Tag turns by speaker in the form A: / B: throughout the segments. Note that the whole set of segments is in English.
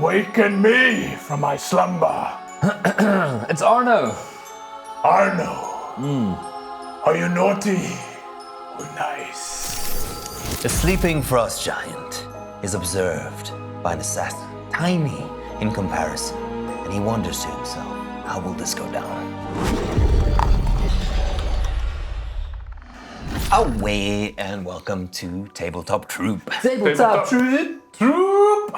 A: waken me from my slumber.
B: It's Arno.
A: Arno, are you naughty or nice?
C: The sleeping frost giant is observed by an assassin, tiny in comparison, and he wonders to himself, how will this go down? Away and welcome to Tabletop Troupe.
B: Tabletop Troupe.
A: Troupe.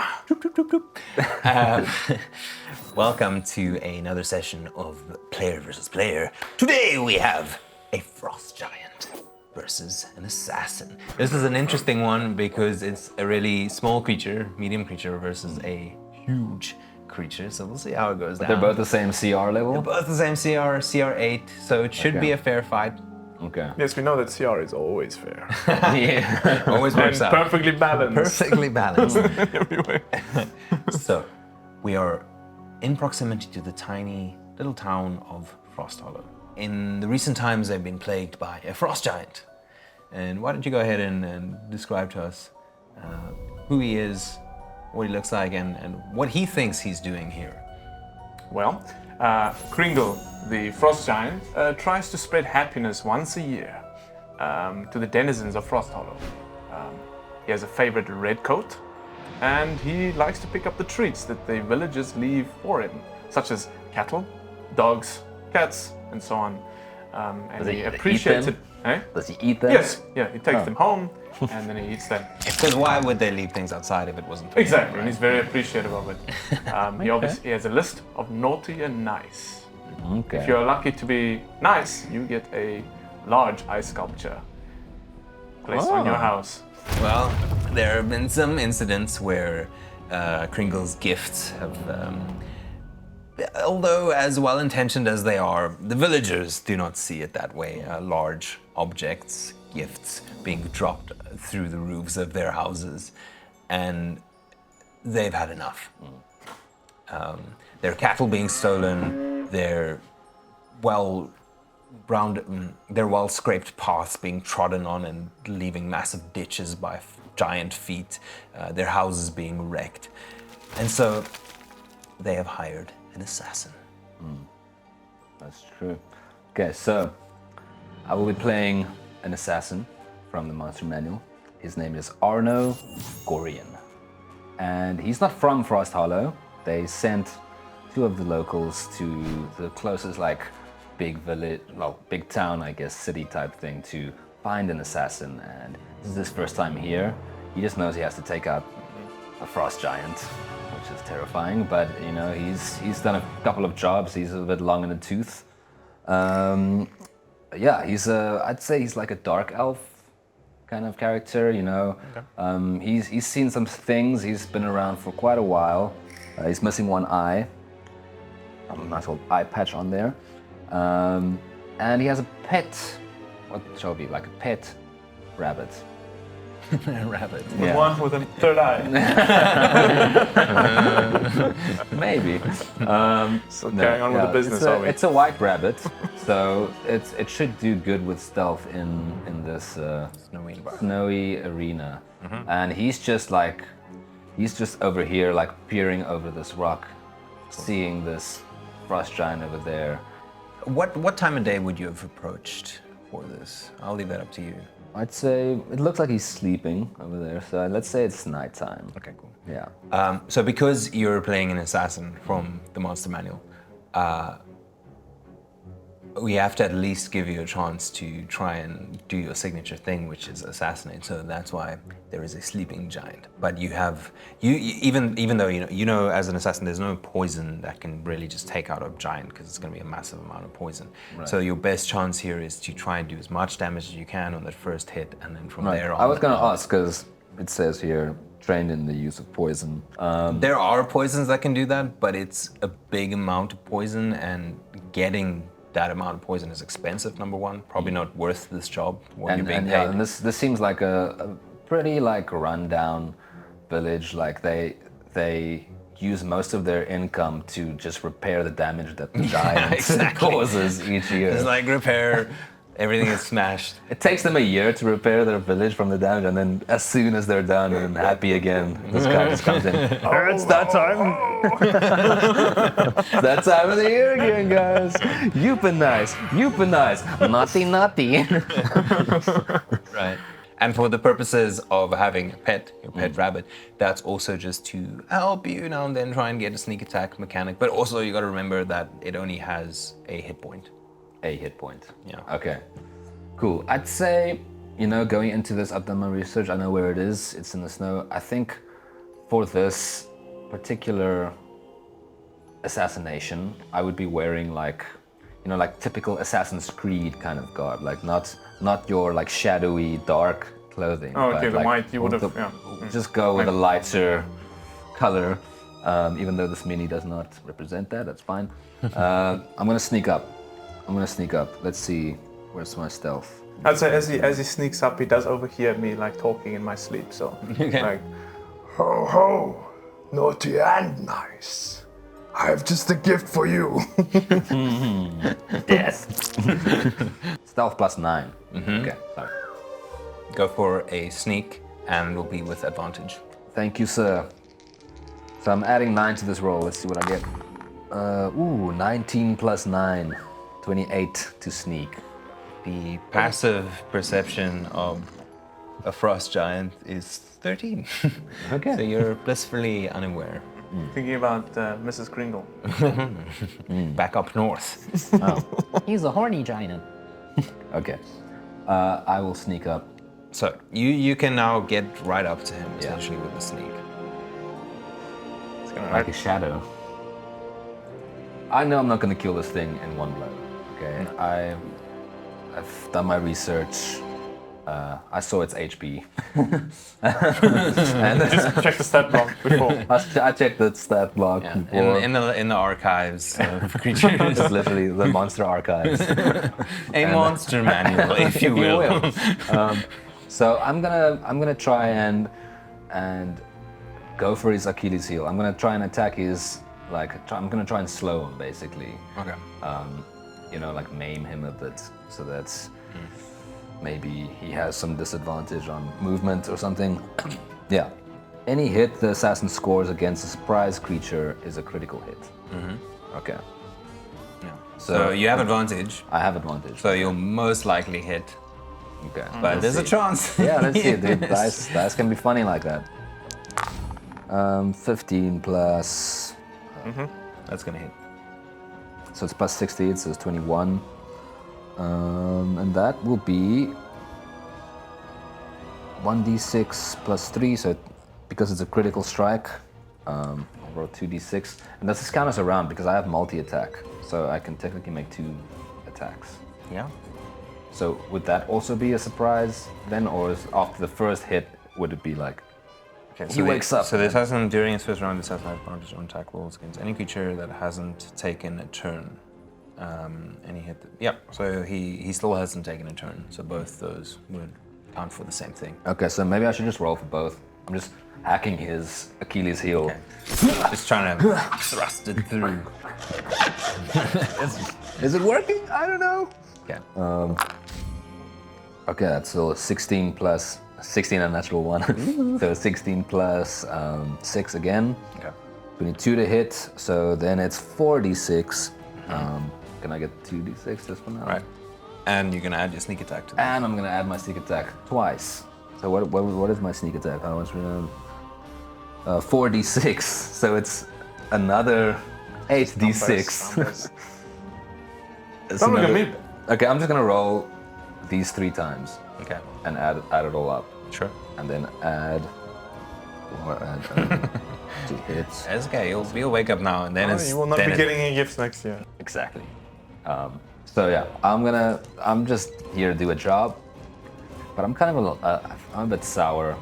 C: Welcome to another session of Player versus Player. Today we have a frost giant versus an assassin. This is an interesting one because it's a really small creature, medium creature versus a huge creature. So we'll see how it goes down.
B: They're both the same CR level?
C: They're both the same CR 8, so it should be a fair fight.
B: Okay.
A: Yes, we know that CR is always fair.
C: Yeah, always works
A: And
C: out.
A: perfectly balanced.
C: Perfectly balanced.
A: Everywhere.
C: So, we are in proximity to the tiny little town of Frost Hollow. In the recent times, they've been plagued by a frost giant. And why don't you go ahead and describe to us who he is, what he looks like, and what he thinks he's doing here.
A: Well, Kringle, the frost giant, tries to spread happiness once a year to the denizens of Frost Hollow. He has a favorite red coat, and he likes to pick up the treats that the villagers leave for him, such as cattle, dogs, cats, and so on. And
B: Does
A: he
B: he
A: appreciates
B: eat
A: it.
B: them?
A: Eh?
B: Does he eat them?
A: Yes, yeah, he takes them home, and then he eats them.
C: Because why would they leave things outside if it wasn't for
A: Exactly,
C: him,
A: and he's very appreciative of it. He obviously has a list of naughty and nice.
B: Okay.
A: If you're lucky to be nice, you get a large ice sculpture placed on your house.
C: Well, there have been some incidents where Kringle's gifts have, although as well-intentioned as they are, the villagers do not see it that way. Large objects, gifts being dropped through the roofs of their houses, and they've had enough. Their cattle being stolen, their well-scraped paths being trodden on and leaving massive ditches by giant feet, their houses being wrecked. And so they have hired an assassin.
B: That's true. Okay, so I will be playing an assassin from the monster manual. His name is Arno Gorian. And he's not from Frost Hollow. They sent two of the locals to the closest big village, big town, I guess, city type thing to find an assassin. And this is his first time here. He just knows he has to take out a frost giant, which is terrifying. But you know, he's done a couple of jobs. He's a bit long in the tooth. Yeah, I'd say he's like a dark elf kind of character. You know, he's seen some things. He's been around for quite a while. He's missing one eye. A nice old eye patch on there. And he has a pet, what shall it be, like a pet rabbit.
C: Rabbit.
A: With one with a third eye.
B: Maybe.
A: So carrying on with the business, are we?
B: It's a white rabbit, so it should do good with stealth in this snowy arena. And he's just over here, peering over this rock, seeing this frost giant over there.
C: What time of day would you have approached for this? I'll leave that up to you.
B: I'd say it looks like he's sleeping over there, so let's say it's nighttime.
C: Okay, cool.
B: Yeah.
C: So because you're playing an assassin from the monster manual, we have to at least give you a chance to try and do your signature thing, which is assassinate. So that's why there is a sleeping giant. But you have even though you know as an assassin, there's no poison that can really just take out a giant because it's going to be a massive amount of poison. Right. So your best chance here is to try and do as much damage as you can on that first hit, and then from there on.
B: I was going to ask because it says here trained in the use of poison.
C: There are poisons that can do that, but it's a big amount of poison, and getting that amount of poison is expensive, number one. Probably not worth this job, what you're being paid.
B: Yeah, and this seems like a pretty rundown village. They use most of their income to just repair the damage that the giant causes each year.
C: It's like repair Everything is smashed.
B: It takes them a year to repair their village from the damage, and then as soon as they're done and happy again, this guy just comes in. Oh, it's that time! It's that time of the year again, guys. You've been nice. You've been nice. Naughty, naughty.
C: Right. And for the purposes of having a pet, your pet rabbit, that's also just to help you now and then try and get a sneak attack mechanic. But also you got to remember that it only has a hit point.
B: A hit point.
C: Yeah.
B: Okay. Cool. I'd say, going into this, I've done my research. I know where it is. It's in the snow. I think for this particular assassination, I would be wearing like typical Assassin's Creed kind of garb, like not your like shadowy dark clothing.
A: Oh, okay,
B: but,
A: the
B: like,
A: white you would have.
B: Just go with a lighter color, even though this mini does not represent that. That's fine. I'm gonna sneak up. Let's see. Where's my stealth?
A: I'd say as he sneaks up, he does overhear me like talking in my sleep. So like,
D: Ho ho, naughty and nice. I have just a gift for you.
B: Yes. Stealth plus 9. Okay, sorry.
C: Go for a sneak and it'll be with advantage.
B: Thank you, sir. So I'm adding 9 to this roll. Let's see what I get. 19 plus 9. 28 to sneak.
C: The passive perception of a frost giant is 13.
B: Okay.
C: So you're blissfully unaware.
A: thinking about Mrs. Kringle.
C: Back up north.
E: He's a horny giant.
B: Okay. I will sneak up.
C: So you can now get right up to him essentially with the sneak.
A: It's gonna
B: Like a shadow. I know I'm not going to kill this thing in one blow. Okay. I've done my research. I saw its HP. And
A: just check the stat block before.
B: I checked the stat block before.
C: In the archives of creatures.
B: It's literally the monster archives.
C: A monster manual, if you will.
B: So I'm gonna try and go for his Achilles heel. I'm gonna try and attack his I'm gonna try and slow him basically.
C: Okay.
B: Like maim him a bit so that maybe he has some disadvantage on movement or something. Yeah. Any hit the assassin scores against a surprise creature is a critical hit. Okay.
C: Yeah. So you have advantage.
B: I have advantage.
C: So you'll most likely hit.
B: Okay.
C: But there's a chance.
B: Yeah, let's see, dude. Dice can be funny like that. 15 plus.
C: That's gonna hit.
B: So it's plus 68, so it's 21. And that will be 1d6 plus 3, so because it's a critical strike, I'll roll 2d6. And does this count as a round? Because I have multi-attack, so I can technically make 2 attacks.
C: Yeah.
B: So would that also be a surprise then, or is after the first hit, would it be like,
C: Okay,
B: he wakes up?
C: So the assassin, during his first round, the assassin has advantage on attack rolls against any creature that hasn't taken a turn. And he hit so he still hasn't taken a turn, so both those would count for the same thing.
B: Okay, so maybe I should just roll for both. I'm just hacking his Achilles heel.
C: Okay. Just trying to thrust it through.
B: Is it working? I don't know.
C: Okay.
B: Okay, that's still 16 plus 16 and natural 1. So 16 plus 6 again.
C: Okay.
B: 22 to hit, so then it's 4d6. Can I get 2d6 just for now?
C: Right. And you're gonna add your sneak attack to that.
B: And I'm gonna add my sneak attack twice. So what is my sneak attack? I was 4d6. So it's another 8d6.
A: Numbers.
B: It's
A: Don't look at
B: another-
A: me.
B: Okay, I'm just gonna roll these 3 times
C: Okay.
B: and add it all up,
C: Sure.
B: and then add 2 hits.
C: That's okay. You'll wake up now, and then it's.
A: You will not
C: then
A: be
C: it-
A: getting any gifts next year.
B: Exactly. So yeah, I'm just here to do a job, but I'm kind of I'm a bit sour.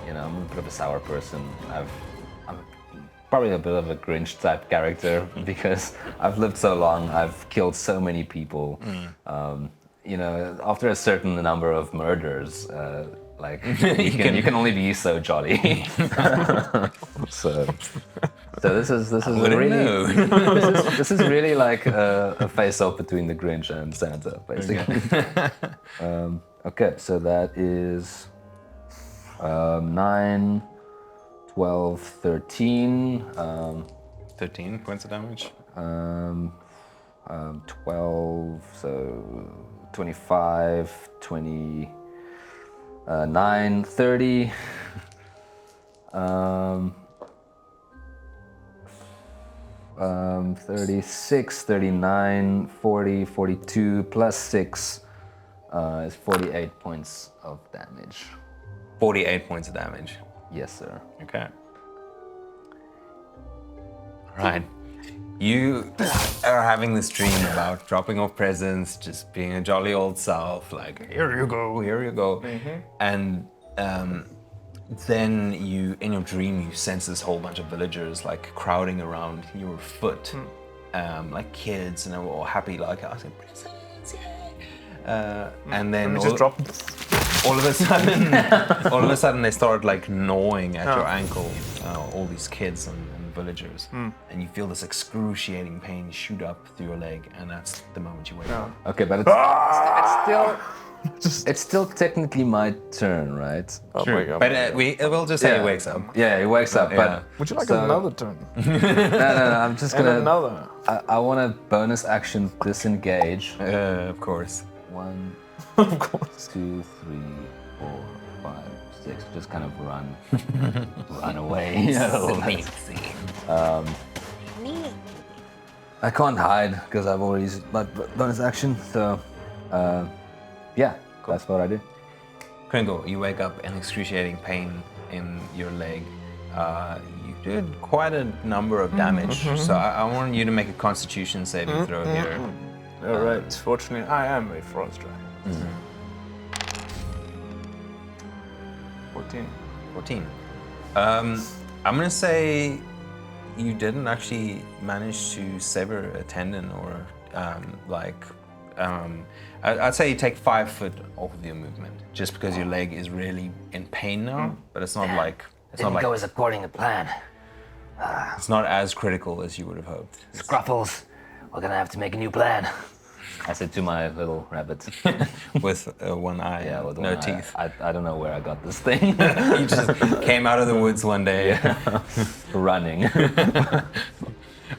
B: I'm a bit of a sour person. I'm probably a bit of a Grinch type character because I've lived so long. I've killed so many people. After a certain number of murders, you can only be so jolly. So So this is
C: Wouldn't
B: really
C: know.
B: this is really like a face-off between the Grinch and Santa, basically. Okay, so that is 9, 12, 13,
C: 13 points of damage.
B: 12, so 25, 29, 30. 36, 39, 40, 42 plus 6 is 48 points of damage.
C: 48 points of damage.
B: Yes, sir.
C: Okay. Right. You are having this dream about dropping off presents, just being a jolly old self, like, here you go, here you go. And then you, in your dream, you sense this whole bunch of villagers like crowding around your foot, like kids, and they were all happy, like, I was like, presents, yay! And then
A: Let me just drop.
C: all of a sudden they start like gnawing at your ankle, all these kids and villagers, and you feel this excruciating pain shoot up through your leg, and that's the moment you wake up.
B: Okay, but it's still technically my turn, right?
C: True. But we'll just say he wakes up.
B: Yeah, he wakes up.
C: Yeah.
B: But
D: Would you like
B: So-
D: another turn?
B: no, I'm just
D: And
B: gonna.
D: another.
B: I want to bonus action disengage.
C: Of course.
B: 1,
D: Of course.
B: 2, 3, 4, 5, 6. Just kind of run away. I can't hide because I've already used my bonus action. So, yeah, that's what I do.
C: Kringle, you wake up in excruciating pain in your leg. You did quite a number of damage, so I want you to make a Constitution saving throw here.
A: All right. Fortunately, I am a frost dragon. 14.
C: 14. I'm gonna say you didn't actually manage to sever a tendon or I'd say you take 5 foot off of your movement just because your leg is really in pain now, but it's not like
E: Didn't go as according to plan.
C: it's not as critical as you would have hoped.
E: Scruffles, we're gonna have to make a new plan.
B: I said to my little rabbit.
C: With one eye,
B: Yeah, with
C: no
B: one eye.
C: teeth.
B: I don't know where I got this thing.
C: You just came out of the woods one day.
B: Running.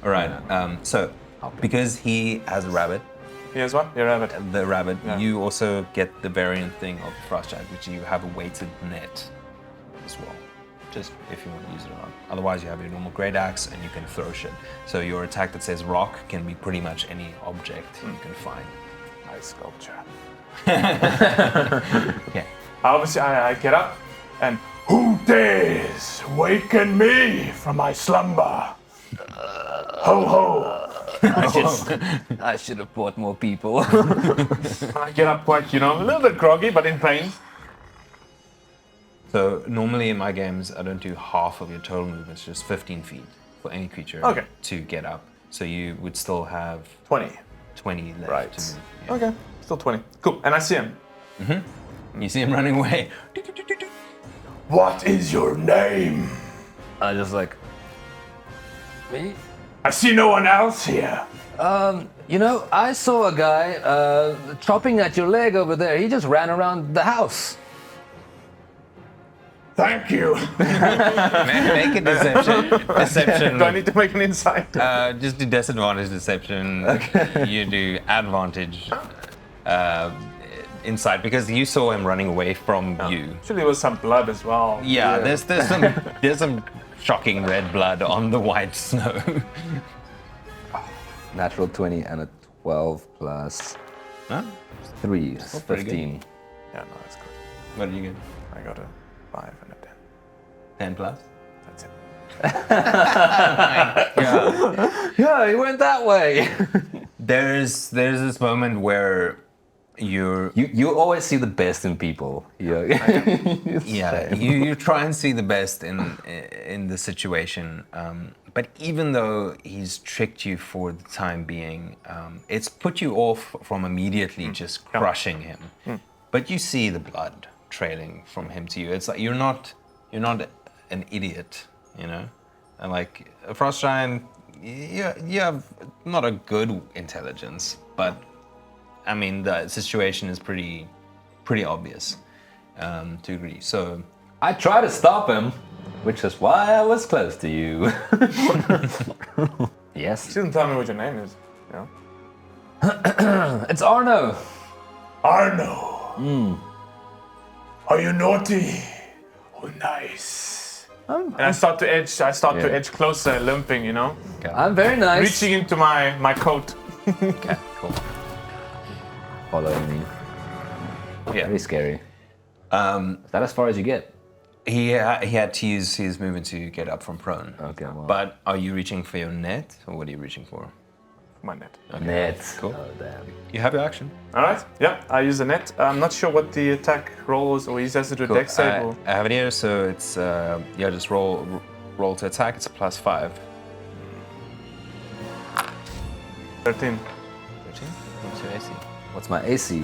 C: All right. So because he has a rabbit,
A: Here's one. You're rabbit.
C: the rabbit, you also get the variant thing of frost giant, which you have a weighted net as well, just if you want to use it or not. Otherwise, you have your normal great axe and you can throw shit. So your attack that says rock can be pretty much any object you can find.
A: Nice sculpture.
C: Yeah.
A: Obviously, I get up and
D: Who dares waken me from my slumber? Ho ho!
B: I should have brought more people.
A: I get up quite, a little bit groggy, but in pain.
C: So normally in my games, I don't do half of your total movements, just 15 feet for any creature to get up. So you would still have
A: 20.
C: 20 left
A: Right.
C: to move. Yeah.
A: Okay. Still 20. Cool. And I see him.
C: You see him running away.
D: What is your name?
B: I just like, me?
D: I see no one else here.
B: I saw a guy chopping at your leg over there. He just ran around the house.
D: Thank you.
C: Make a deception.
A: Do I need to make an insight?
C: Just do disadvantage deception. You do advantage insight because you saw him running away from you.
A: Actually, there was some blood as well.
C: Yeah, there's some shocking red blood on the white snow.
B: Natural 20 and a 12 plus
C: Huh?
B: 3 is
C: pretty good.
B: 15.
A: Yeah, no, that's good.
C: What did you get?
A: I got a 5 and a 10.
C: 10 plus?
A: That's it.
B: Yeah, he went that way.
C: There's this moment where
B: You always see the best in people.
C: you try and see the best in the situation, but even though he's tricked you for the time being, it's put you off from immediately just crushing him. But you see the blood trailing from him to you. It's like you're not an idiot, And like a frost giant, you have not a good intelligence, but I mean the situation is pretty obvious to agree. So
B: I try to stop him, which is why I was close to you. Yes,
A: She didn't tell me what your name is. Yeah.
B: it's Arno.
D: Arno. Are you naughty or nice?
A: And I start to edge closer, limping, you know,
B: I'm very nice.
A: reaching into my coat.
C: okay, cool.
B: Following me.
C: Yeah.
B: Very scary. Is that as far as you get?
C: He had to use his movement to get up from prone.
B: Okay, well.
C: But are you reaching for your net, or what are you reaching for?
A: My net.
B: Net.
C: Cool.
B: Oh, damn.
C: You have your action.
A: All right. Yeah, I use the net. I'm not sure what the attack roll is, or he has to do a dex save. Or...
C: I have it here, so it's just roll to attack. It's a +5.
A: 13.
C: 13. What's your AC?
B: What's my AC?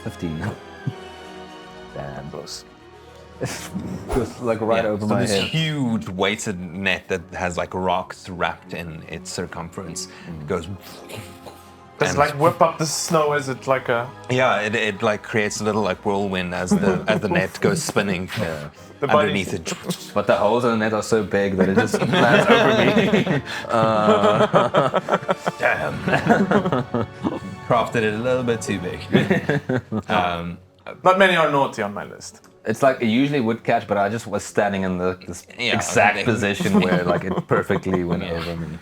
B: 15. Damn.
A: Close.
B: Just like right over
C: so
B: my
C: this
B: head.
C: huge weighted net that has like rocks wrapped in its circumference goes.
A: Does it like whip up the snow? Is it like a...
C: Yeah, it like creates a little like whirlwind as the net goes spinning
A: The body-
C: underneath it.
B: But the holes in the net are so big that it just lands over me.
C: Damn. Crafted it a little bit too big.
A: Not many are naughty on my list.
B: It's like it usually would catch, but I just was standing in this
C: Yeah,
B: exact
C: okay.
B: position where like it perfectly went over me.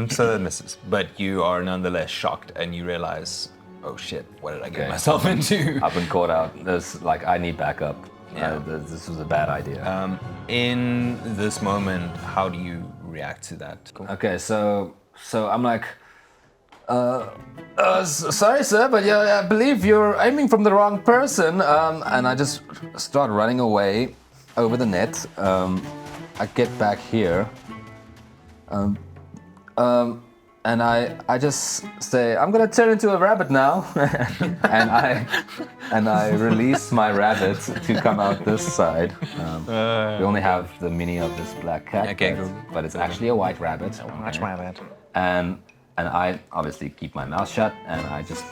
C: So that misses, but you are nonetheless shocked, and you realize, oh shit, what did I get
B: Okay.
C: myself into?
B: I've been caught out. There's like I need backup.
C: Yeah.
B: This was a bad idea.
C: In this moment, how do you react to that?
B: Okay, so I'm like, sorry, sir, but yeah, I believe you're aiming from the wrong person. And I just start running away over the net. I get back here. And I just say, I'm gonna turn into a rabbit now, and I release my rabbit to come out this side. We only have the mini of this black cat,
C: Okay,
B: but it's actually a white rabbit.
C: That's my bad.
B: And I obviously keep my mouth shut, and I just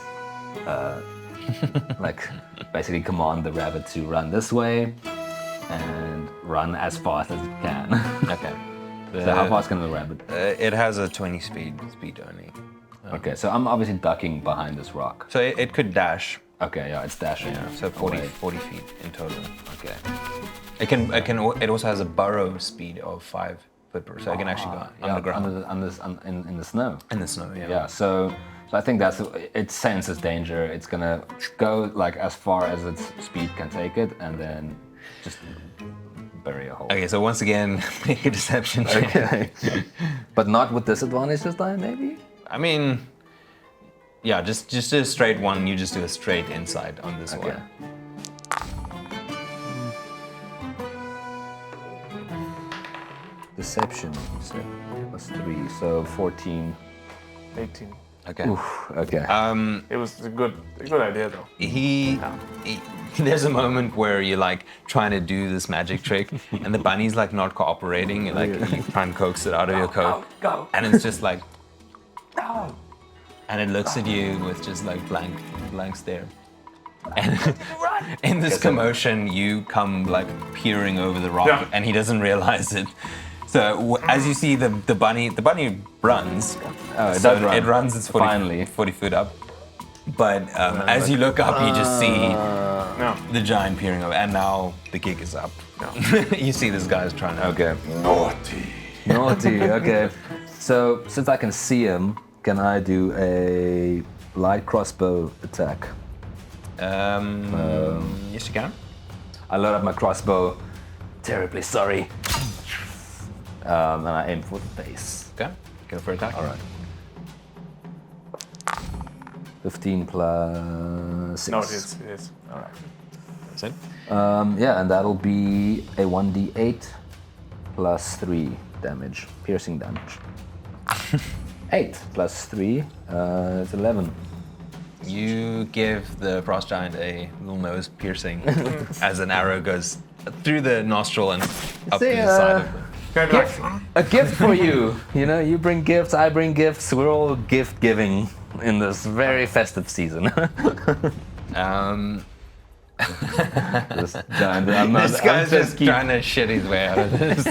B: like basically command the rabbit to run this way and run as fast as it can.
C: Okay.
B: So how fast can the rabbit?
C: It has a 20 speed only.
B: Okay, so I'm obviously ducking behind this rock.
C: So it could dash.
B: Okay, yeah, it's dashing.
C: So 40
B: away.
C: 40 feet in total.
B: Okay.
C: It also has a burrow speed of 5 foot per, so it can actually go underground
B: In the snow.
C: in the snow. Yeah.
B: Yeah, so I think it senses danger. It's gonna go like as far as its speed can take it, and then just bury a hole.
C: Okay, so once again, make a deception check.
B: Okay. But not with disadvantage this time, maybe?
C: I mean, yeah, just do a straight one. You just do a straight inside on this
B: Okay.
C: one.
B: Deception, so +3, so 14.
A: 18.
C: Okay.
B: Oof, okay.
A: It was a good idea though.
C: He there's a moment where you're like trying to do this magic trick and the bunny's like not cooperating. Like you try and coax it out of your coat, and it's just like, and it looks at you with just like blank stare. And in this commotion, you come like peering over the rock,
A: Yeah.
C: and he doesn't realize it. So as you see the bunny runs.
B: Oh, it
C: So
B: does run.
C: It runs. It's 40,
B: Finally.
C: 40 foot up. But as you look up, you just see
A: No.
C: the giant peering over, and now the gig is up. You see this guy's trying to.
B: Okay.
D: Naughty.
B: Naughty, okay. So, since I can see him, can I do a light crossbow attack?
C: Yes, you can.
B: I load up my crossbow, terribly sorry. And I aim for the face.
C: Okay. Go for attack.
B: All right. 15 plus 6.
A: No, it is. All right.
C: That's it.
B: Yeah, and that'll be a 1d8 plus 3 damage, piercing damage. 8 plus 3, it's 11.
C: You give the frost giant a little nose piercing as an arrow goes through the nostril and up to the side of them.
A: Kind of like,
B: A gift for you. You know, you bring gifts, I bring gifts. We're all gift giving in this very festive season. This giant,
C: This guy's just trying to shit his way out of this.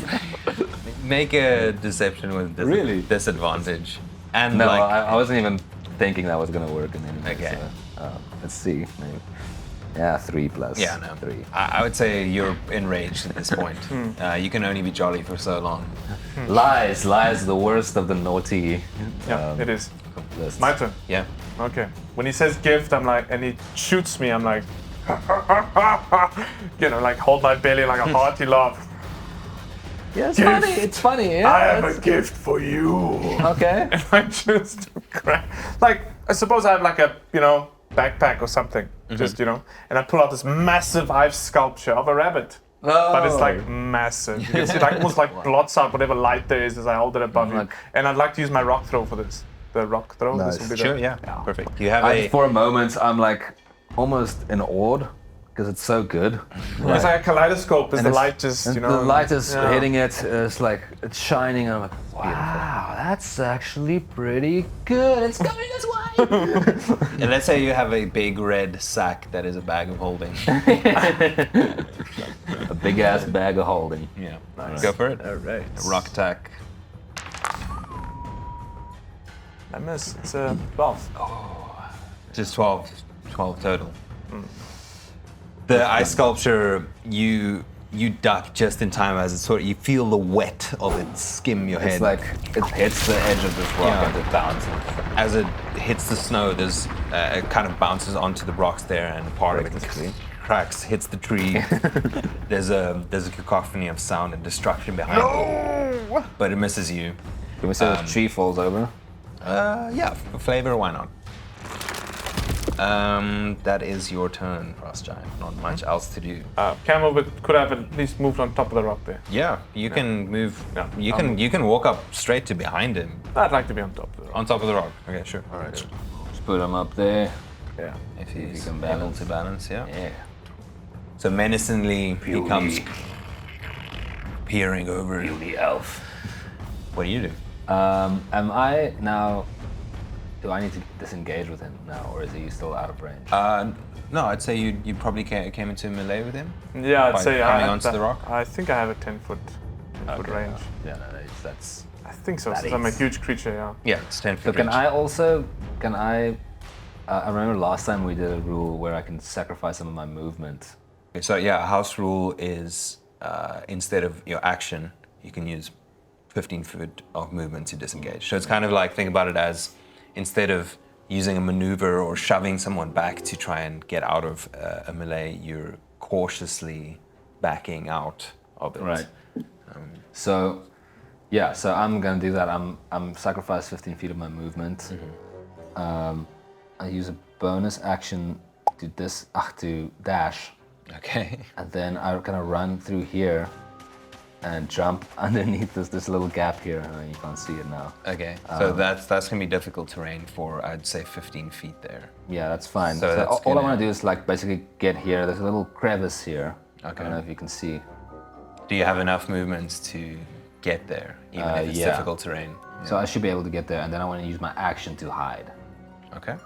C: Make a deception with disadvantage. And
B: No,
C: like,
B: I wasn't even thinking that was gonna work in any way.
C: Okay.
B: So, let's see. Maybe. Yeah, 3 plus.
C: yeah, no.
B: 3.
C: I would say you're enraged at this point. You can only be jolly for so long.
B: Lies, the worst of the naughty.
A: yeah, it is.
B: Lists.
A: My turn.
C: Yeah.
A: Okay. When he says gift, I'm like, and he shoots me, I'm like, you know, like hold my belly like a hearty laugh.
B: Yeah, it's
D: Gift.
B: funny. It's funny. Yeah,
D: I have a
B: it's-
D: gift for you.
B: Okay.
A: And I just crack. Like, I suppose I have like a, you know, backpack or something. Just, you know, and I pull out this massive hive sculpture of a rabbit. But it's like massive. You can see like almost like blots out whatever light there is as I hold it above you.
B: Like-
A: And I'd like to use my rock throw for this. The rock throw.
B: Nice.
A: This will be
C: Sure,
A: the,
C: yeah. Perfect. You have
B: For a moment, I'm like almost in awe because it's so good.
A: It's like a kaleidoscope as
B: And
A: the
B: it's-
A: light just,
B: and
A: you know.
B: the light is
A: yeah.
B: hitting it. It's like it's shining. And I'm like, wow, that's actually pretty good. It's coming this way.
C: And let's say you have a big red sack that is a bag of holding.
B: A big ass bag of holding.
C: Yeah. Go for it.
B: All right.
C: Rock attack.
A: I miss. It's a 12.
C: Just 12 total. The ice sculpture, you duck just in time as it sort of, you feel the wet of it skim your head.
B: It's like it hits the edge of this rock
C: Yeah.
B: and it bounces.
C: As it hits the snow, there's it kind of bounces onto the rocks there, and part of it cracks, hits the tree. there's a cacophony of sound and destruction behind it, but it misses you.
B: Can we say the tree falls over?
C: Yeah, for flavor, why not? That is your turn, Frost Giant. Not much else to do.
A: Camel could have at least moved on top of the rock there.
C: Yeah, you can move.
A: Yeah.
C: You can walk up straight to behind him,
A: I'd like to be on top of the rock.
C: on top of the rock. Okay, sure.
A: All right.
B: Just put him up there.
A: Yeah.
C: If
B: you
C: he's
B: can
C: able
B: balance.
C: to balance, yeah.
B: Yeah.
C: So menacingly, he comes peering over.
E: The elf.
C: What do you do?
B: Am I now? Do I need to disengage with him now, or is he still out of range?
C: No, I'd say you probably came into melee with him.
A: Yeah, I'd
C: By
A: say
C: coming
A: I
C: onto the rock?
A: I think I have a 10-foot range.
B: Yeah, no, that's.
A: I think so,
B: That
A: since I'm a
B: is-
A: huge creature, yeah.
C: Yeah, it's 10
B: So
C: feet.
B: can I also? Can I? I remember last time we did a rule where I can sacrifice some of my movement.
C: So yeah, a house rule is instead of your action, you can use 15 foot of movement to disengage. So it's kind of like, think about it as instead of using a maneuver or shoving someone back to try and get out of a melee, you're cautiously backing out of it.
B: Right. So, yeah. So I'm gonna do that. I'm sacrifice 15 feet of my movement. I use a bonus action to dash,
C: Okay.
B: and then I'm gonna run through here and jump underneath this little gap here. You can't see it now.
C: Okay. So that's gonna be difficult terrain for, I'd say, 15 feet there.
B: Yeah, that's fine.
C: So
B: So
C: that's
B: all I
C: gonna-
B: want to do is like basically get here. There's a little crevice here. I
C: Okay.
B: don't know if you can see.
C: Do you have enough movements to get there, even if it's
B: yeah.
C: difficult terrain?
B: So I should be able to get there, and then I want to use my action to hide.
C: Okay.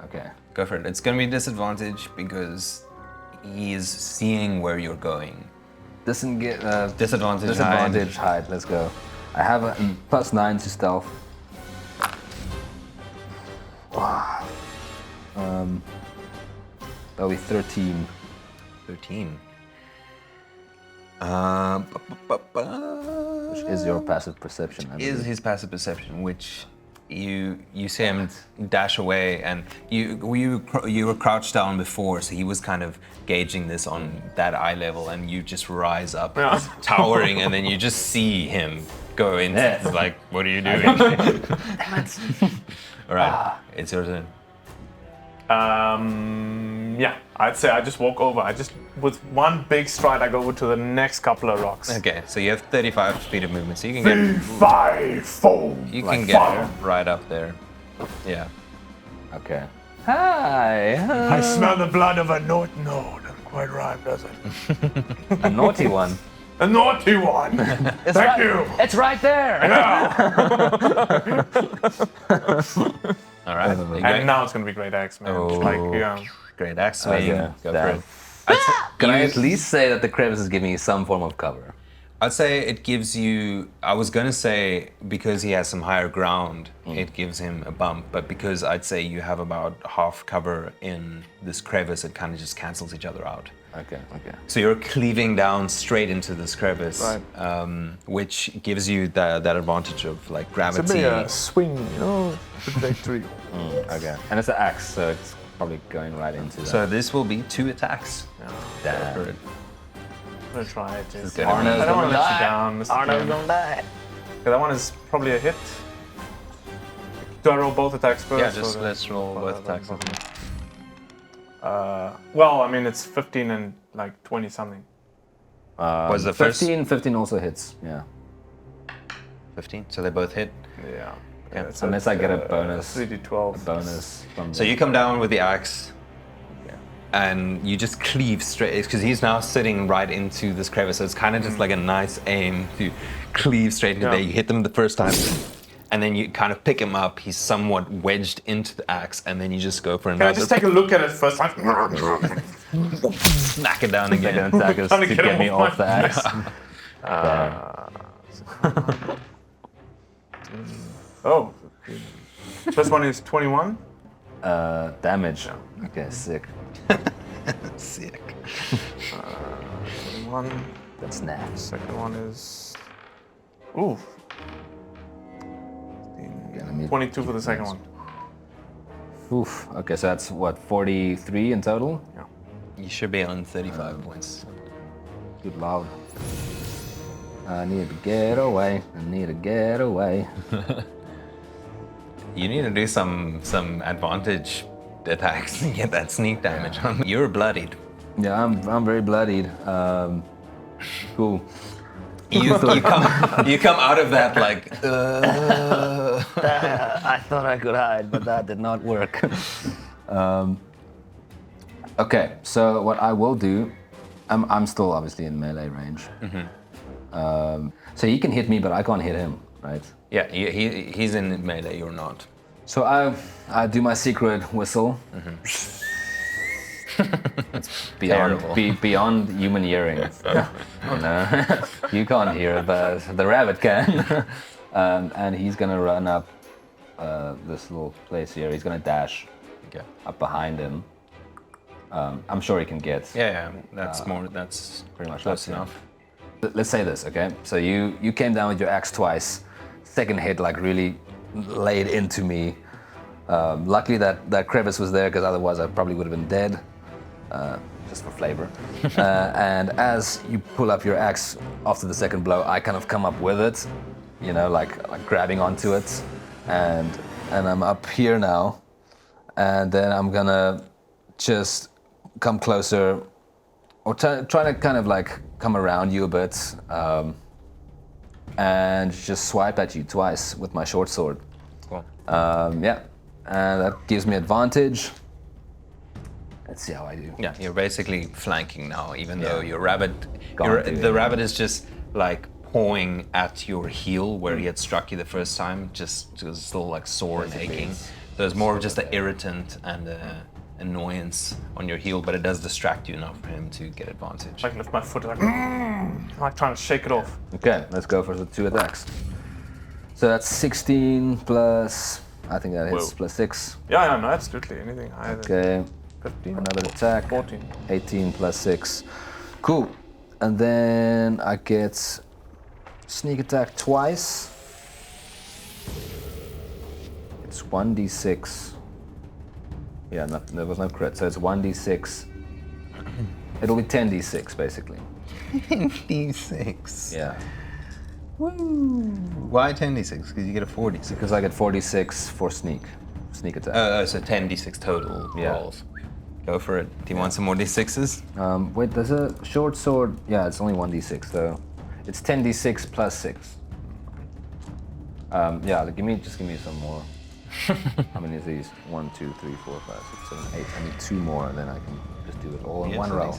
B: Okay.
C: Go for it. It's gonna be disadvantage because he is seeing where you're going.
B: Disadvantage hide. Let's go. I have a +9 to stealth. That'll be 13.
C: 13.
B: Which is your passive perception. I
C: Is
B: believe.
C: his passive perception, which you see him dash away, and you were crouched down before, so he was kind of gauging this on that eye level, and you just rise up,
A: Yeah.
C: towering, and then you just see him go in.
B: Yeah.
C: It's like, what are you doing? All right, it's your turn.
A: Yeah, I'd say I just walk over. With one big stride, I go over to the next couple of rocks.
C: Okay, so you have 35 speed of movement, so you can get
D: Five fold.
C: you can get right up there. Yeah.
B: Okay. Hi.
D: I smell the blood of a no, doesn't quite rhyme, does it?
B: A naughty one.
D: A naughty one. Thank you.
E: It's right there.
C: All right.
A: And now it's gonna be great axe, man.
C: Great axe swing.
B: Okay,
C: Go
B: damn.
C: for it.
B: Can I at least say that the crevice is giving you some form of cover?
C: I'd say it gives you. I was gonna say because he has some higher ground, it gives him a bump. But because I'd say you have about half cover in this crevice, it kind of just cancels each other out.
B: Okay.
C: So you're cleaving down straight into this crevice,
A: Right.
C: which gives you that advantage of like
A: It's a
C: gravity.
A: bit a swing, trajectory.
B: Okay. And it's an axe, so it's probably going right into that.
C: So this will be 2 attacks.
B: damn.
C: For it.
A: I'm gonna try it. Just.
B: good.
A: I don't want
B: Arno's
A: to let you down, Mr.
E: Arno's
A: Kim.
E: gonna die.
A: Okay, that one is probably a hit. Do I roll both attacks first?
C: Yeah, just
A: or
C: let's roll both attacks.
A: Well, I mean, it's 15 and like 20 something.
C: Was the first
B: 15 also hits, yeah.
C: 15? So they both hit.
A: Yeah.
C: Yeah,
A: It's
B: unless I get a bonus.
A: 3d12.
B: Bonus from
C: So you come down with the axe, and you just cleave straight, because he's now sitting right into this crevice. So it's kind of just like a nice aim to cleave straight into
A: Yeah.
C: there. You hit them the first time, and then you kind of pick him up. He's somewhat wedged into the axe, and then you just go for
A: Can I
C: another.
A: just take a look at it first?
C: Smack it down
B: They're
C: again.
B: gonna attack us
A: Trying to
B: to
A: get
B: get
A: him
B: me
A: off
B: off the axe.
A: Oh. First one is 21.
B: Damage. Okay, sick.
C: Sick.
A: 21.
B: That's naps.
A: Second one is. Ooh. 22 for the second one.
B: Oof. Okay, so that's what, 43 in total?
C: You should be on 35 points.
B: Good lord. I need to get away. I need to get away.
C: You need to do some advantage attacks to get that sneak damage on. You're bloodied.
B: Yeah, I'm very bloodied. Cool.
C: You come out of that like.
E: I thought I could hide, but that did not work.
B: Okay, so what I will do, I'm still obviously in melee range. So he can hit me, but I can't hit him, right?
C: Yeah, he's in melee. You're not.
B: So I do my secret whistle. It's beyond human hearing. You know? You can't hear it, but the rabbit can. And he's gonna run up this little place here. He's gonna dash up behind him. I'm sure he can get
C: Yeah, that's more. That's
B: pretty much
C: close
B: up, yeah.
C: enough.
B: Let's say this, okay? So you came down with your axe twice. Second hit like really laid into me. Luckily that crevice was there, because otherwise I probably would have been dead. Just for flavor. And as you pull up your axe after the second blow, I kind of come up with it, you know, like grabbing onto it, and I'm up here now, and then I'm gonna just come closer, or try to kind of like come around you a bit, and just swipe at you twice with my short sword.
C: Cool.
B: Yeah, and that gives me advantage. Let's see how I do.
C: Yeah, you're basically flanking now, even though your rabbit,
B: Can't do
C: the
B: it.
C: rabbit is just like pawing at your heel where he had struck you the first time, just was still like sore and aching. So it's more of just an irritant and annoyance on your heel, but it does distract you enough for him to get advantage.
A: Like lift my foot, like trying to shake it off.
B: Okay, let's go for the 2 attacks. So that's 16 plus, I think that hits,
A: Whoa.
B: plus 6.
A: Yeah, no, absolutely. Anything higher than
B: Okay,
A: 15.
B: another attack.
A: 14.
B: 18 plus 6. Cool. And then I get sneak attack twice. It's 1d6. Yeah, there was no crit, so it's 1d6. It'll be 10d6 basically.
C: D6.
B: Yeah,
C: Why 10d6? Because you get a 4d6.
B: because I get 46 for sneak attack.
C: So 10d6 total
B: Yeah.
C: rolls. Go for it. Do you want some more d6s?
B: Wait, there's a short sword. Yeah, it's only 1d6 though. It's 10d6 plus 6. Yeah, give me some more. How many of these? 1, 2, 3, 4, 5, 6, 7, 8. I need 2 more, and then I can just do it all in one row.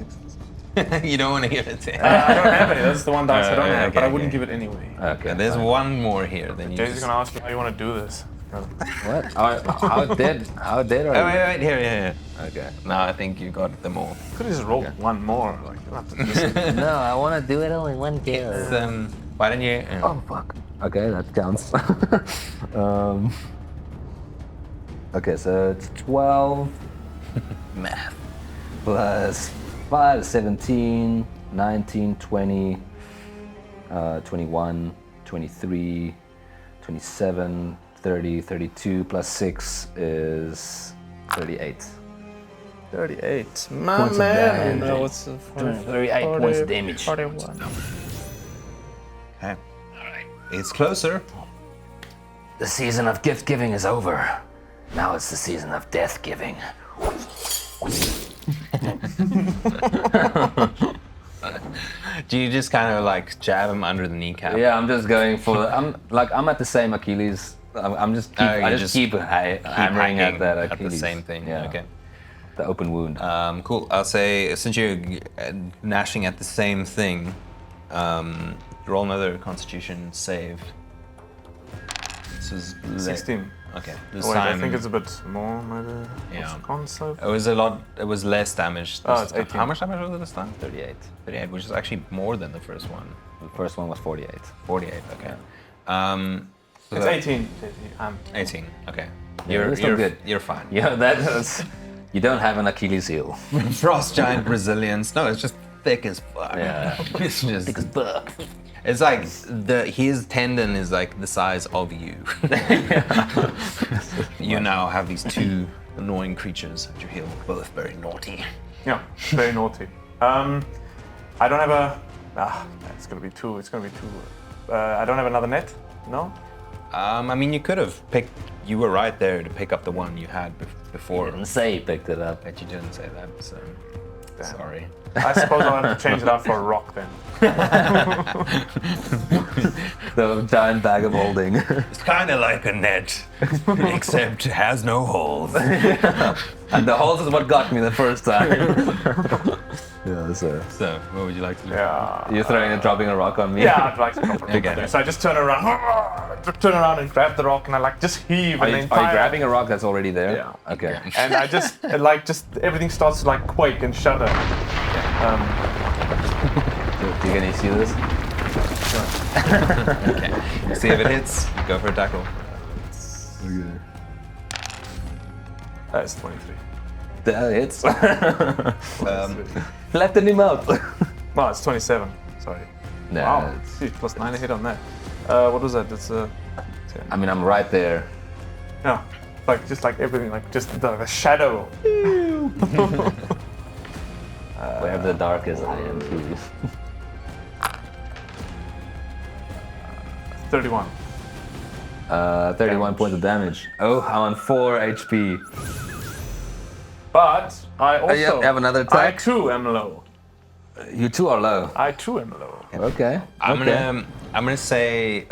C: You don't want to give it to him.
A: I don't have any. That's the one dice I don't have,
C: okay,
A: but I wouldn't
C: okay.
A: give it anyway.
B: Okay.
C: There's
B: fine.
C: one more here. Then you
A: Jay's
C: just...
A: gonna ask you how you want to do this.
B: What? How dead? How dead are
C: Oh,
B: you?
C: wait, here.
B: Okay.
C: No, I think you got them all.
A: Could have just rolled one more. Like, you don't have to just...
E: No, I want to do it all in one go.
C: Why don't you?
B: Oh fuck. Okay, that counts. Okay, so it's 12
C: Math.
B: plus 5 is 17, 19, 20, 21, 23, 27, 30, 32 plus 6 is 38.
A: 38. My
B: Points of
A: man.
B: damage.
A: No, what's
E: 38 points of damage.
A: 41.
C: Okay. It's closer.
E: The season of gift giving is over. Now it's the season of death giving.
C: Do you just kind of like jab him under the kneecap?
B: Yeah, I'm just going for. I'm at the same Achilles. I just keep hammering at that
C: at
B: Achilles.
C: the same thing.
B: Yeah.
C: Okay.
B: The open wound.
C: Cool. I'll say since you're gnashing at the same thing, roll another Constitution save. This is
A: 16.
C: Okay.
A: Oh,
C: This
A: wait,
C: time
A: I think it's a bit more, maybe.
C: Yeah.
A: What's the con save?
C: it was a lot. It was less damage.
A: Oh,
C: this
A: it's
C: time.
A: 18.
C: How much damage was it this time?
B: 38.
C: 38, which is actually more than the first one.
B: The first one was 48.
C: 48. Okay. So
A: It's
C: that-
A: 18.
C: 18. Okay.
B: you're still good.
C: You're fine.
B: Yeah, that's. You don't have an Achilles heel.
C: Frost giant resilience. No, it's just thick as fuck.
B: Yeah.
C: It's just
E: Thick as fuck.
C: It's like his tendon is like the size of you. You now have these two annoying creatures at your heel, both very naughty.
A: Yeah, very naughty. I don't have a. It's gonna be two. It's gonna be two. I don't have another net. No.
C: I mean, you could have picked. You were right there to pick up the one you had before,
E: Didn't say he picked it up.
C: but you didn't say that. So sorry.
A: I suppose I'll have to change it out for a rock then.
B: The giant bag of holding.
C: It's kind of like a net, except it has no holes.
B: And the holes is what got me the first time. Yeah, so.
C: So, what would you like to do?
A: Yeah.
B: You're dropping a rock on me?
A: Yeah, I'd like to drop a rock
C: Okay.
A: there. So I just turn around and grab the rock, and I like just heave.
B: Are
A: and
B: you,
A: the entire,
B: are you grabbing a rock that's already there?
A: Yeah.
B: Okay.
A: And I just everything starts to like quake and shudder.
B: Can you see this?
C: Okay. See if it hits. Go for a tackle.
A: That's 23.
B: That hits. Flatten him out.
A: No, it's 27. Sorry.
B: No,
A: Wow.
B: it's-
A: Gee, plus 9 a hit on that. What was that? That's 10.
B: I mean, I'm right there.
A: Yeah. Like just like everything, like just the shadow.
B: Wherever the dark is, I am please.
A: 31.
B: 31 points of damage. Oh, I'm on 4 HP.
A: But I also
B: you have another
A: I
B: attack?
A: too am low.
B: You two are low.
A: I too am low.
B: Okay.
C: I'm
B: okay.
C: gonna say,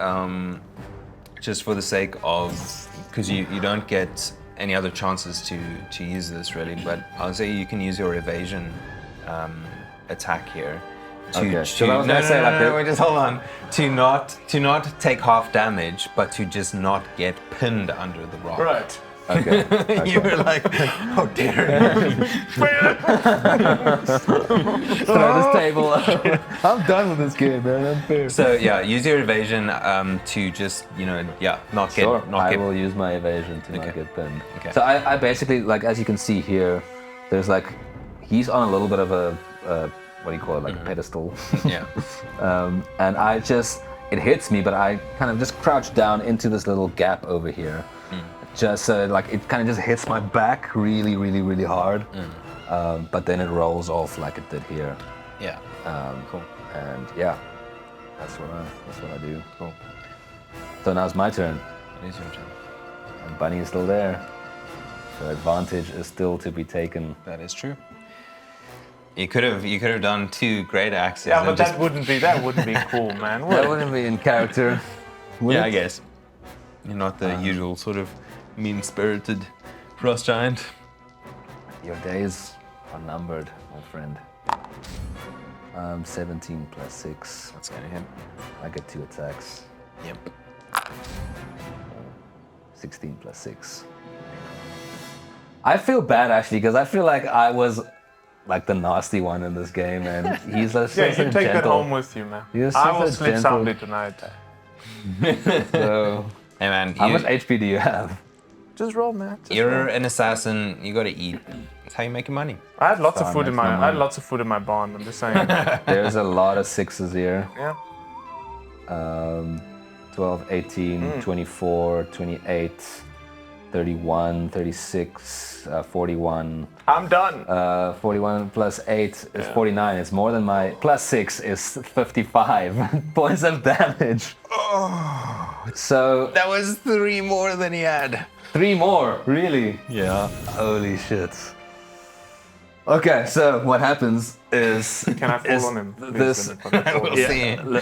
C: just for the sake of, because you don't get any other chances to use this really, but I'll say you can use your evasion attack here.
B: Okay, so I was gonna say like
C: wait, just hold on. To not take half damage, but to just not get pinned under the rock.
A: Right.
B: Okay.
C: You were like, oh dear.
B: Throw this table. I'm done with this game, man. I'm fair.
C: So yeah, use your evasion to just not get
B: Sure.
C: not
B: I
C: get.
B: will use my evasion to
C: Okay.
B: not get pinned.
C: Okay.
B: So I basically, like, as you can see here, there's like, he's on a little bit of a what do you call it, like a pedestal.
C: Yeah.
B: And it hits me, but I kind of just crouch down into this little gap over here. Just like it kind of just hits my back really, really, really hard. But then it rolls off like it did here.
C: Yeah. Cool.
B: And yeah, that's what I do. Cool. So now it's my turn,
C: It is your turn.
B: and Bunny is still there. So advantage is still to be taken.
C: That is true. You could have done 2 great axes.
A: Yeah,
C: and
A: but
C: just,
A: that wouldn't be cool, man.
B: That wouldn't be in character. would
C: yeah,
B: it?
C: I guess. You're not the usual sort of mean-spirited frost giant.
B: Your days are numbered, my friend. 17 plus 6.
C: That's gonna hit.
B: I get 2 attacks.
C: Yep.
B: 16 plus 6. I feel bad actually because I feel like I was like the nasty one in this game, and he's just
A: Yeah,
B: so
A: you take that
B: gentle.
A: home with you, man.
B: You're
A: I
B: such
A: will
B: a
A: sleep
B: gentle-
A: soundly tonight.
B: So,
C: Hey man,
B: how much HP do you have?
A: Just roll, man. Just
C: you're
A: roll.
C: an assassin. You gotta eat. That's how you make your money.
A: I had lots of
B: Sorry,
A: food in
B: that's
A: my.
B: not
A: I had
B: mine.
A: lots of food in my barn. I'm just saying.
B: There's a lot of 6s here.
A: Yeah.
B: 12, 18, 24, 28, 31, 36, 41.
A: I'm done.
B: 41 plus 8 is 49. It's more than my plus 6 is 55 points of damage. So
C: That was 3 more than he had.
B: 3 more, really?
C: Yeah.
B: Holy shit. Okay, so what happens is
A: Can I fall
B: is
A: on him? please,
B: this
A: when I fall on
C: We'll
A: him?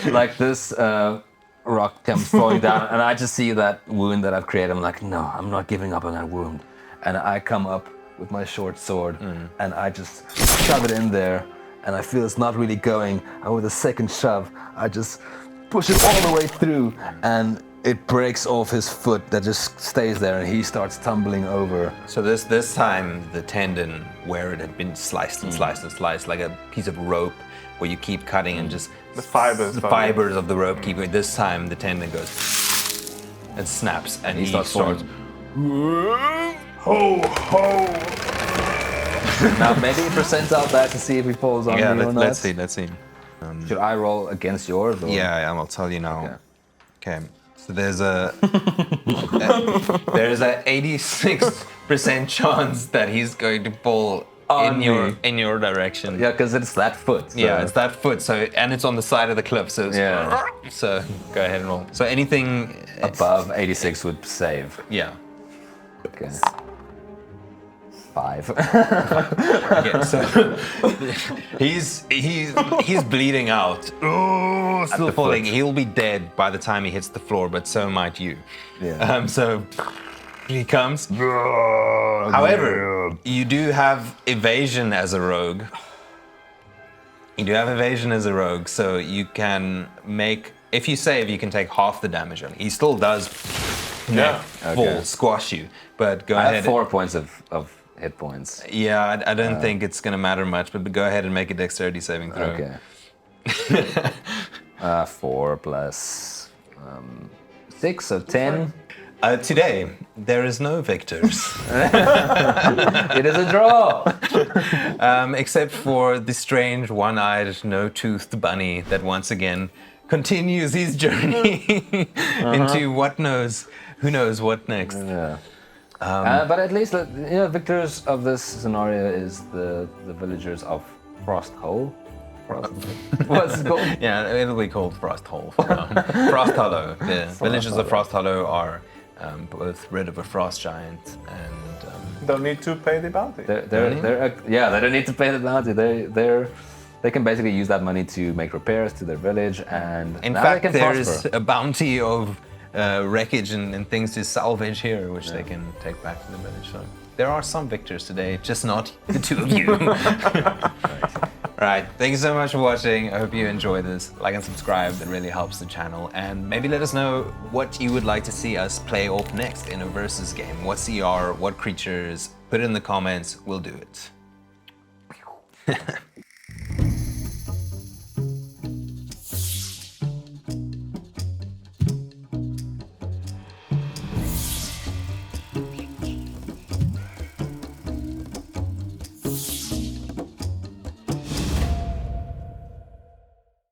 C: see.
B: like this rock comes falling down, and I just see that wound that I've created. I'm like, no, I'm not giving up on that wound. And I come up with my short sword, and I just shove it in there, and I feel it's not really going. And with a second shove, I just push it all the way through, and it breaks off his foot that just stays there, and he starts tumbling over.
C: So this time the tendon where it had been sliced and sliced and sliced like a piece of rope where you keep cutting and just
A: The fibers.
C: the fibers of the rope keep going. This time the tendon goes and snaps and
B: He
C: he
B: starts
C: starts.
D: Ho ho!
B: Now maybe percentile that to see if he falls on
C: Yeah,
B: me or not.
C: let's see.
B: Should I roll against yours? Or?
C: Yeah, I'll tell you now.
B: Okay.
C: Okay. So there's a there's a 86% chance that he's going to fall
B: On
C: in your direction.
B: Yeah, because it's that foot. So.
C: Yeah, it's that foot. So and it's on the side of the cliff. So it's,
B: Yeah.
C: So go ahead and roll. So anything
B: Above 86 would save.
C: Yeah.
B: Okay. 5.
C: Okay, so he's bleeding out. Oh, still falling.
B: foot.
C: He'll be dead by the time he hits the floor, but so might you.
B: Yeah.
C: So he comes. However, you do have evasion as a rogue. You do have evasion as a rogue, so you can make. If you save, you can take half the damage on. He still does.
A: Yeah.
C: Full squash you, but go
B: I
C: ahead.
B: have 4 points of hit points.
C: Yeah, I don't think it's gonna matter much, but go ahead and make a dexterity saving throw.
B: Okay. 4 plus 6, so 10.
C: Today, there is no victors,
B: It is a draw.
C: except for the strange one-eyed, no-toothed bunny that once again continues his journey into who knows what next.
B: Yeah. But at least, victors of this scenario is the villagers of Frost Hole. What's it called?
C: Yeah, it'll be called Frost Hole for now. Frost Hollow. The villagers of Frost Hollow are both rid of a frost giant and
A: Don't need to pay the bounty.
B: They don't need to pay the bounty. They can basically use that money to make repairs to their village, and
C: in
B: now
C: fact
B: they can
C: there
B: prosper.
C: is a bounty of wreckage and things to salvage here, which they can take back to the village. So there are some victors today, just not the two of you. Right. Thank you so much for watching. I hope you enjoyed this. Like and subscribe, that really helps the channel. And maybe let us know what you would like to see us play off next in a versus game. What CR, what creatures, put it in the comments, we'll do it.